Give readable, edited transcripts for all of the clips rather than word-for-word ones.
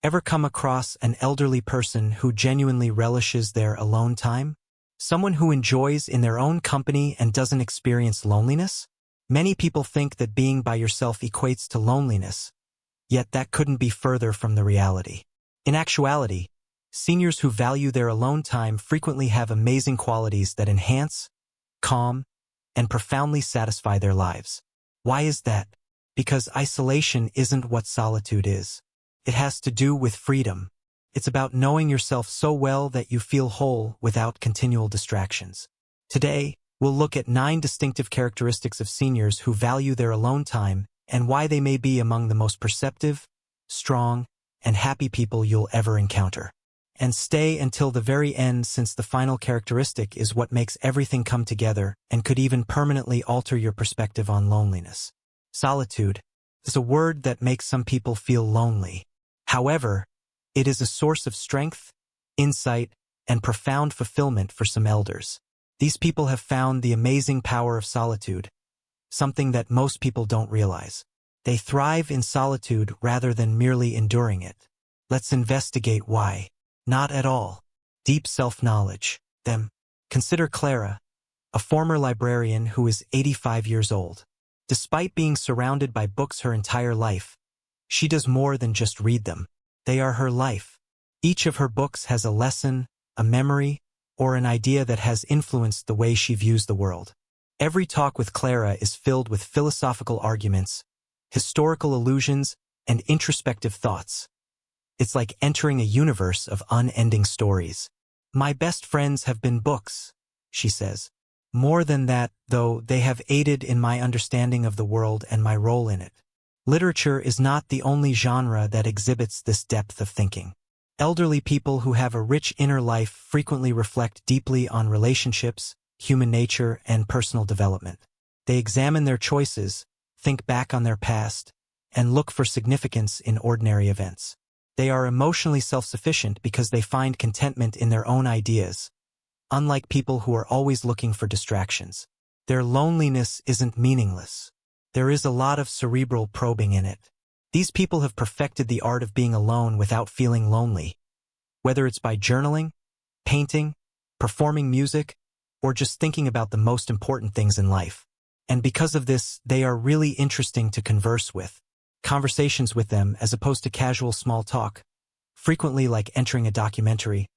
Ever come across an elderly person who genuinely relishes their alone time? Someone who enjoys in their own company and doesn't experience loneliness? Many people think that being by yourself equates to loneliness, yet that couldn't be further from the reality. In actuality, seniors who value their alone time frequently have amazing qualities that enhance, calm, and profoundly satisfy their lives. Why is that? Because isolation isn't what solitude is. It has to do with freedom. It's about knowing yourself so well that you feel whole without continual distractions. Today, we'll look at 9 distinctive characteristics of seniors who value their alone time and why they may be among the most perceptive, strong, and happy people you'll ever encounter. And stay until the very end, since the final characteristic is what makes everything come together and could even permanently alter your perspective on loneliness. Solitude is a word that makes some people feel lonely. However, it is a source of strength, insight, and profound fulfillment for some elders. These people have found the amazing power of solitude, something that most people don't realize. They thrive in solitude rather than merely enduring it. Let's investigate why. Not at all. Deep self-knowledge. Them. Consider Clara, a former librarian who is 85 years old. Despite being surrounded by books her entire life, she does more than just read them. They are her life. Each of her books has a lesson, a memory, or an idea that has influenced the way she views the world. Every talk with Clara is filled with philosophical arguments, historical allusions, and introspective thoughts. It's like entering a universe of unending stories. My best friends have been books, she says. More than that, though, they have aided in my understanding of the world and my role in it. Literature is not the only genre that exhibits this depth of thinking. Elderly people who have a rich inner life frequently reflect deeply on relationships, human nature, and personal development. They examine their choices, think back on their past, and look for significance in ordinary events. They are emotionally self-sufficient because they find contentment in their own ideas, unlike people who are always looking for distractions. Their loneliness isn't meaningless. There is a lot of cerebral probing in it. These people have perfected the art of being alone without feeling lonely, whether it's by journaling, painting, performing music, or just thinking about the most important things in life. And because of this, they are really interesting to converse with. Conversations with them, as opposed to casual small talk, frequently like entering a documentary,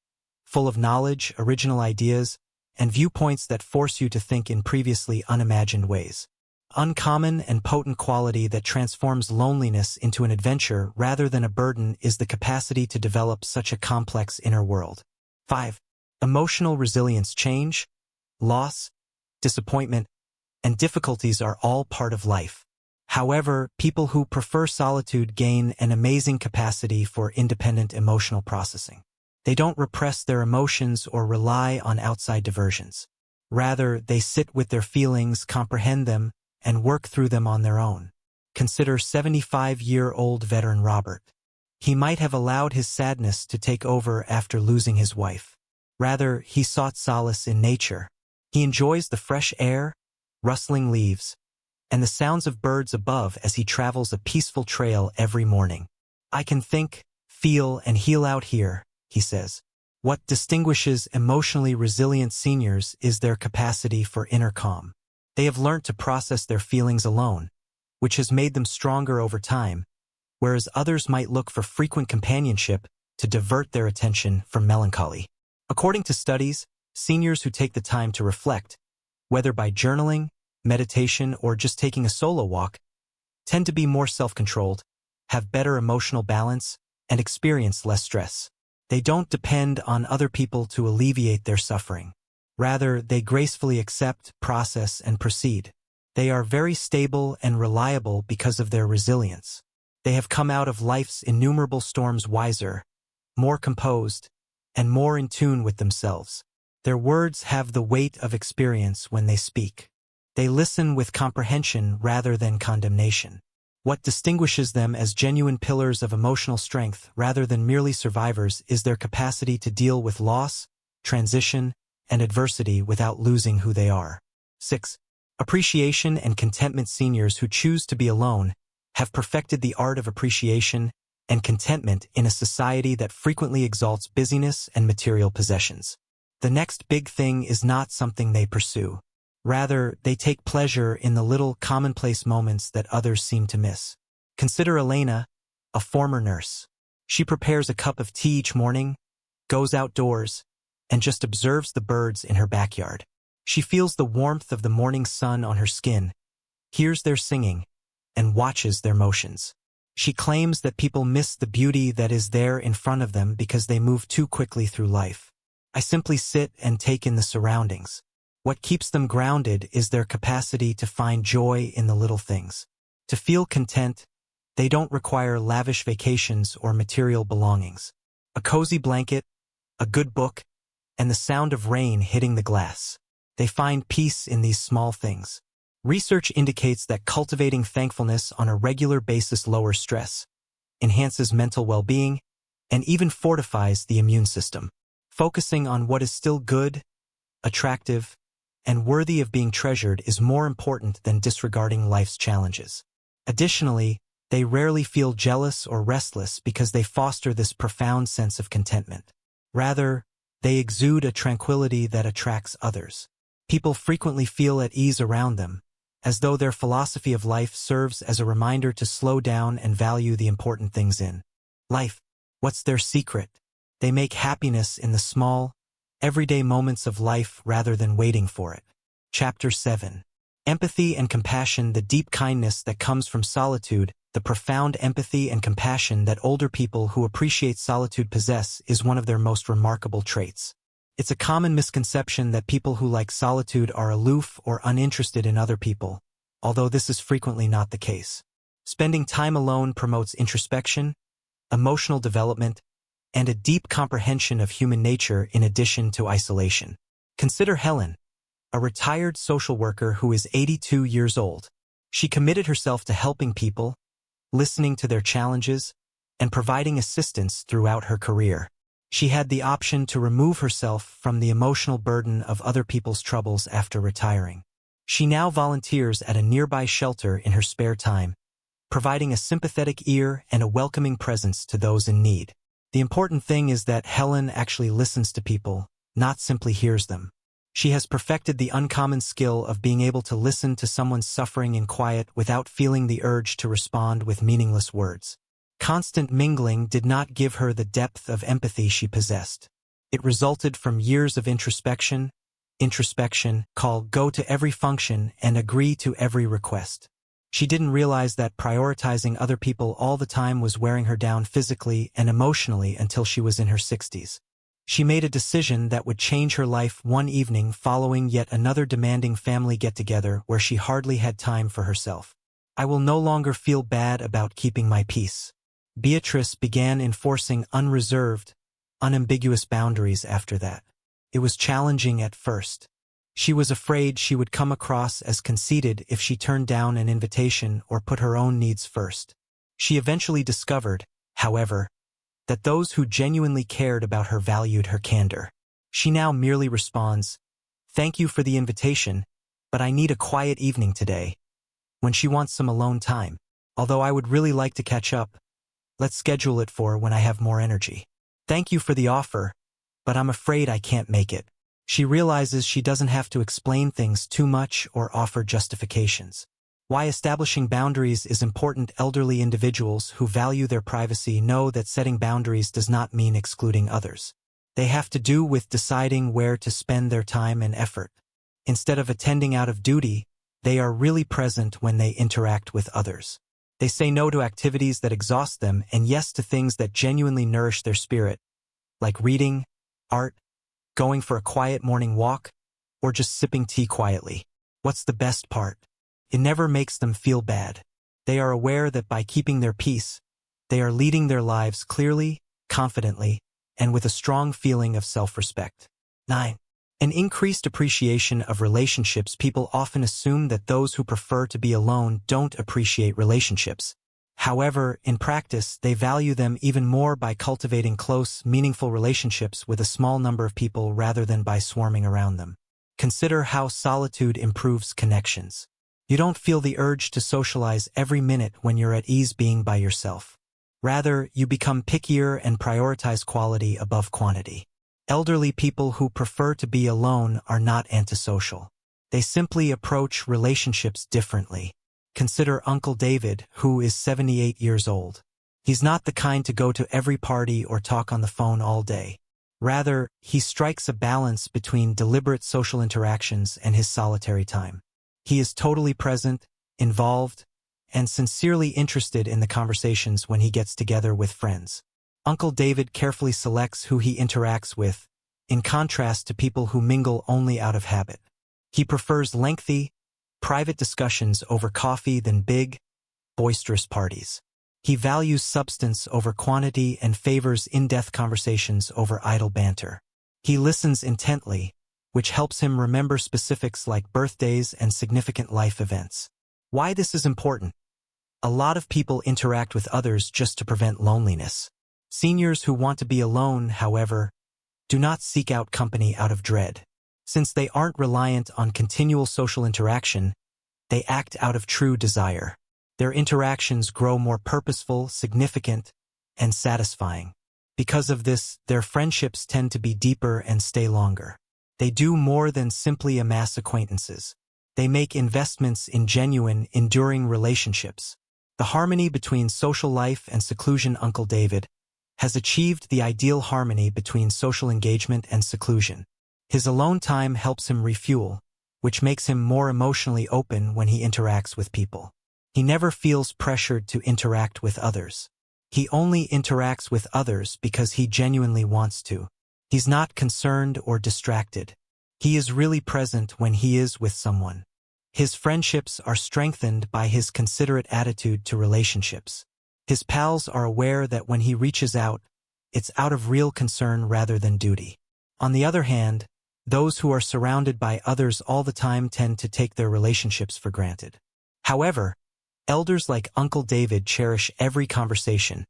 full of knowledge, original ideas, and viewpoints that force you to think in previously unimagined ways. Uncommon and potent quality that transforms loneliness into an adventure rather than a burden is the capacity to develop such a complex inner world. 5. Emotional resilience. Change, loss, disappointment, and difficulties are all part of life. However, people who prefer solitude gain an amazing capacity for independent emotional processing. They don't repress their emotions or rely on outside diversions. Rather, they sit with their feelings, comprehend them, and work through them on their own. Consider 75-year-old veteran Robert. He might have allowed his sadness to take over after losing his wife. Rather, he sought solace in nature. He enjoys the fresh air, rustling leaves, and the sounds of birds above as he travels a peaceful trail every morning. I can think, feel, and heal out here, he says. What distinguishes emotionally resilient seniors is their capacity for inner calm. They have learned to process their feelings alone, which has made them stronger over time, whereas others might look for frequent companionship to divert their attention from melancholy. According to studies, seniors who take the time to reflect, whether by journaling, meditation, or just taking a solo walk, tend to be more self-controlled, have better emotional balance, and experience less stress. They don't depend on other people to alleviate their suffering. Rather, they gracefully accept, process, and proceed. They are very stable and reliable because of their resilience. They have come out of life's innumerable storms wiser, more composed, and more in tune with themselves. Their words have the weight of experience when they speak. They listen with comprehension rather than condemnation. What distinguishes them as genuine pillars of emotional strength rather than merely survivors is their capacity to deal with loss, transition, and adversity without losing who they are. 6. Appreciation and contentment. Seniors who choose to be alone have perfected the art of appreciation and contentment in a society that frequently exalts busyness and material possessions. The next big thing is not something they pursue. Rather, they take pleasure in the little commonplace moments that others seem to miss. Consider Elena, a former nurse. She prepares a cup of tea each morning, goes outdoors, and just observes the birds in her backyard. She feels the warmth of the morning sun on her skin, hears their singing, and watches their motions. She claims that people miss the beauty that is there in front of them because they move too quickly through life. I simply sit and take in the surroundings. What keeps them grounded is their capacity to find joy in the little things. To feel content, they don't require lavish vacations or material belongings. A cozy blanket, a good book, and the sound of rain hitting the glass. They find peace in these small things. Research indicates that cultivating thankfulness on a regular basis lowers stress, enhances mental well-being, and even fortifies the immune system. Focusing on what is still good, attractive, and worthy of being treasured is more important than disregarding life's challenges. Additionally, they rarely feel jealous or restless because they foster this profound sense of contentment. Rather, they exude a tranquility that attracts others. People frequently feel at ease around them, as though their philosophy of life serves as a reminder to slow down and value the important things in life. What's their secret? They make happiness in the small, everyday moments of life rather than waiting for it. Chapter 7. Empathy and compassion. The deep kindness that comes from solitude, the profound empathy and compassion that older people who appreciate solitude possess is one of their most remarkable traits. It's a common misconception that people who like solitude are aloof or uninterested in other people, although this is frequently not the case. Spending time alone promotes introspection, emotional development, and a deep comprehension of human nature in addition to isolation. Consider Helen, a retired social worker who is 82 years old. She committed herself to helping people, listening to their challenges, and providing assistance throughout her career. She had the option to remove herself from the emotional burden of other people's troubles after retiring. She now volunteers at a nearby shelter in her spare time, providing a sympathetic ear and a welcoming presence to those in need. The important thing is that Helen actually listens to people, not simply hears them. She has perfected the uncommon skill of being able to listen to someone's suffering in quiet without feeling the urge to respond with meaningless words. Constant mingling did not give her the depth of empathy she possessed. It resulted from years of introspection, called go to every function and agree to every request. She didn't realize that prioritizing other people all the time was wearing her down physically and emotionally until she was in her 60s. She made a decision that would change her life one evening following yet another demanding family get-together where she hardly had time for herself. I will no longer feel bad about keeping my peace. Beatrice began enforcing unreserved, unambiguous boundaries after that. It was challenging at first. She was afraid she would come across as conceited if she turned down an invitation or put her own needs first. She eventually discovered, however, that those who genuinely cared about her valued her candor. She now merely responds, "Thank you for the invitation, but I need a quiet evening today," when she wants some alone time. "Although I would really like to catch up, let's schedule it for when I have more energy." "Thank you for the offer, but I'm afraid I can't make it." She realizes she doesn't have to explain things too much or offer justifications. Why establishing boundaries is important. Elderly individuals who value their privacy know that setting boundaries does not mean excluding others. They have to do with deciding where to spend their time and effort. Instead of attending out of duty, they are really present when they interact with others. They say no to activities that exhaust them and yes to things that genuinely nourish their spirit, like reading, art, going for a quiet morning walk, or just sipping tea quietly. What's the best part? It never makes them feel bad. They are aware that by keeping their peace, they are leading their lives clearly, confidently, and with a strong feeling of self-respect. 9. An increased appreciation of relationships. People often assume that those who prefer to be alone don't appreciate relationships. However, in practice, they value them even more by cultivating close, meaningful relationships with a small number of people rather than by swarming around them. Consider how solitude improves connections. You don't feel the urge to socialize every minute when you're at ease being by yourself. Rather, you become pickier and prioritize quality above quantity. Elderly people who prefer to be alone are not antisocial. They simply approach relationships differently. Consider Uncle David, who is 78 years old. He's not the kind to go to every party or talk on the phone all day. Rather, he strikes a balance between deliberate social interactions and his solitary time. He is totally present, involved, and sincerely interested in the conversations when he gets together with friends. Uncle David carefully selects who he interacts with, in contrast to people who mingle only out of habit. He prefers lengthy, private discussions over coffee than big, boisterous parties. He values substance over quantity and favors in-depth conversations over idle banter. He listens intently, which helps him remember specifics like birthdays and significant life events. Why this is important? A lot of people interact with others just to prevent loneliness. Seniors who want to be alone, however, do not seek out company out of dread. Since they aren't reliant on continual social interaction, they act out of true desire. Their interactions grow more purposeful, significant, and satisfying. Because of this, their friendships tend to be deeper and stay longer. They do more than simply amass acquaintances. They make investments in genuine, enduring relationships. The harmony between social life and seclusion. Uncle David has achieved the ideal harmony between social engagement and seclusion. His alone time helps him refuel, which makes him more emotionally open when he interacts with people. He never feels pressured to interact with others. He only interacts with others because he genuinely wants to. He's not concerned or distracted. He is really present when he is with someone. His friendships are strengthened by his considerate attitude to relationships. His pals are aware that when he reaches out, it's out of real concern rather than duty. On the other hand, those who are surrounded by others all the time tend to take their relationships for granted. However, elders like Uncle David cherish every conversation,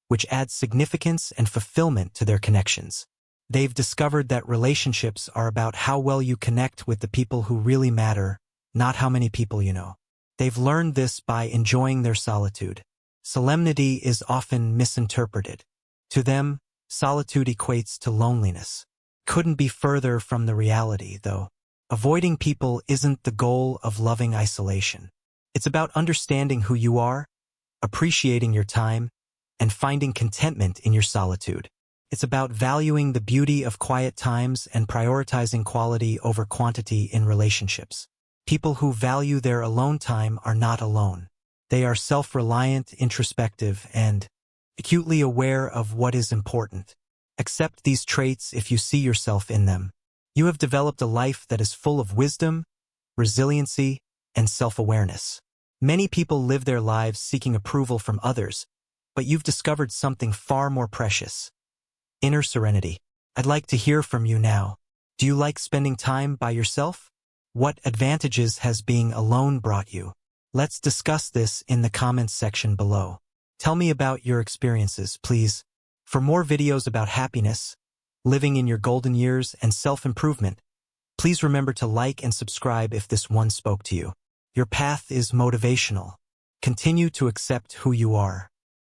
which adds significance and fulfillment to their connections. They've discovered that relationships are about how well you connect with the people who really matter, not how many people you know. They've learned this by enjoying their solitude. Solemnity is often misinterpreted. To them, solitude equates to loneliness. Couldn't be further from the reality, though. Avoiding people isn't the goal of loving isolation. It's about understanding who you are, appreciating your time, and finding contentment in your solitude. It's about valuing the beauty of quiet times and prioritizing quality over quantity in relationships. People who value their alone time are not alone. They are self-reliant, introspective, and acutely aware of what is important. Accept these traits if you see yourself in them. You have developed a life that is full of wisdom, resiliency, and self-awareness. Many people live their lives seeking approval from others, but you've discovered something far more precious: inner serenity. I'd like to hear from you now. Do you like spending time by yourself? What advantages has being alone brought you? Let's discuss this in the comments section below. Tell me about your experiences, please. For more videos about happiness, living in your golden years, and self-improvement, please remember to like and subscribe if this one spoke to you. Your path is motivational. Continue to accept who you are.